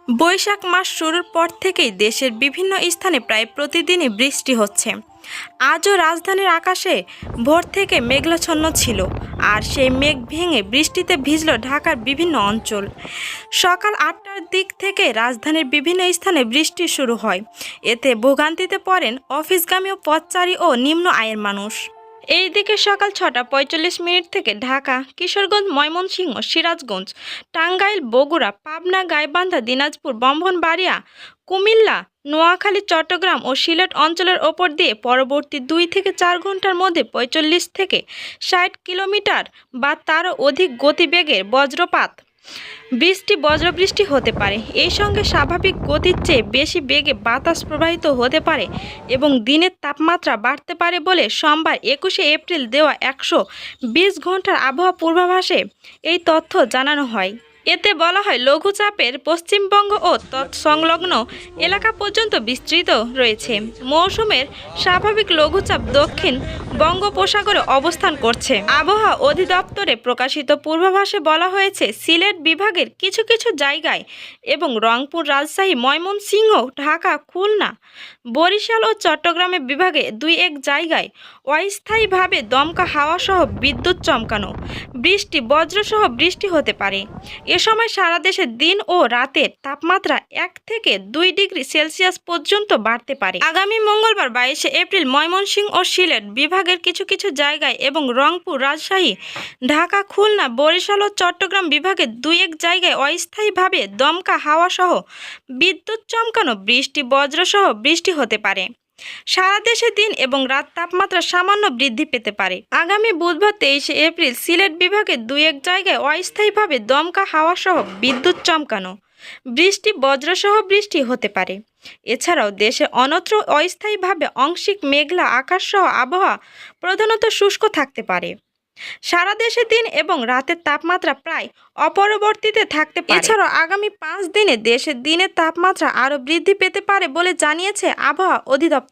বৈশাখ মাস শুরুর পর থেকেই দেশের বিভিন্ন স্থানে প্রায় প্রতিদিনই বৃষ্টি হচ্ছে। আজও রাজধানীর আকাশে ভোর থেকে মেঘাচ্ছন্ন ছিল, আর সেই মেঘ ভেঙে বৃষ্টিতে ভিজল ঢাকার বিভিন্ন অঞ্চল। সকাল ৮টার দিক থেকে রাজধানীর বিভিন্ন স্থানে বৃষ্টি শুরু হয়। এতে ভোগান্তিতে পড়েন অফিসগামী ও পথচারী ও নিম্ন আয়ের মানুষ। এইদিকে সকাল ৬টা ৪৫ থেকে ঢাকা, কিশোরগঞ্জ, ময়মনসিংহ, সিরাজগঞ্জ, টাঙ্গাইল, বগুড়া, পাবনা, গাইবান্ধা, দিনাজপুর, ব্রাহ্মণবাড়িয়া, কুমিল্লা, নোয়াখালী, চট্টগ্রাম ও সিলেট অঞ্চলের ওপর দিয়ে পরবর্তী ২ থেকে ৪ ঘন্টার মধ্যে ৪৫ থেকে ৬০ কিলোমিটার বা তারও অধিক গতিবেগের বজ্রবৃষ্টি হতে পারে। এই সঙ্গে স্বাভাবিক গতির চেয়ে বেশি বেগে বাতাস প্রবাহিত হতে পারে এবং দিনের তাপমাত্রা বাড়তে পারে বলে সোমবার ২১শে এপ্রিল দেওয়া ১২০ ঘন্টার আবহাওয়া পূর্বাভাসে এই তথ্য জানানো হয়। এতে বলা হয়, লঘুচাপের পশ্চিমবঙ্গ ও তৎসংলগ্ন এলাকা পর্যন্ত বিস্তৃত রয়েছে। মৌসুমের স্বাভাবিক লঘুচাপ দক্ষিণ বঙ্গোপসাগরে অবস্থান করছে। আবহাওয়া অধিদপ্তরে প্রকাশিত পূর্বাভাসে বলা হয়েছে, সিলেট বিভাগের কিছু কিছু জায়গায় এবং রংপুর, রাজশাহী, ময়মনসিংহ, ঢাকা, খুলনা, বরিশাল ও চট্টগ্রামে বিভাগে ২-১ জায়গায় অস্থায়ীভাবে দমকা হাওয়াসহ বিদ্যুৎ চমকানো, বজ্রসহ বৃষ্টি হতে পারে। এ সময় সারা দেশে দিন ও রাতের তাপমাত্রা ১ থেকে ২ ডিগ্রি সেলসিয়াস পর্যন্ত বাড়তে পারে। আগামী মঙ্গলবার ২২শে এপ্রিল ময়মনসিংহ ও সিলেট বিভাগের কিছু কিছু জায়গায় এবং রংপুর, রাজশাহী, ঢাকা, খুলনা, বরিশাল ও চট্টগ্রাম বিভাগের ২-১ জায়গায় অস্থায়ীভাবে দমকা হাওয়াসহ বিদ্যুৎ চমকানো, বজ্রসহ বৃষ্টি হতে পারে। সারা দেশে দিন এবং রাত তাপমাত্রা সামান্য বৃদ্ধি পেতে পারে। আগামী বুধবার ২৩শে এপ্রিল সিলেট বিভাগের ২-১ জায়গায় অস্থায়ীভাবে দমকা হাওয়াসহ বিদ্যুৎ চমকানো, বজ্রসহ বৃষ্টি হতে পারে। এছাড়াও দেশে অন্যত্র অস্থায়ীভাবে আংশিক মেঘলা আকাশসহ আবহাওয়া প্রধানত শুষ্ক থাকতে পারে। সারা দেশে দিন এবং রাতের তাপমাত্রা প্রায় অপরিবর্তিত থাকতে পারে। এছাড়াও আগামী ৫ দিনে দেশের দিনের তাপমাত্রা আরও বৃদ্ধি পেতে পারে বলে জানিয়েছে আবহাওয়া অধিদপ্তর।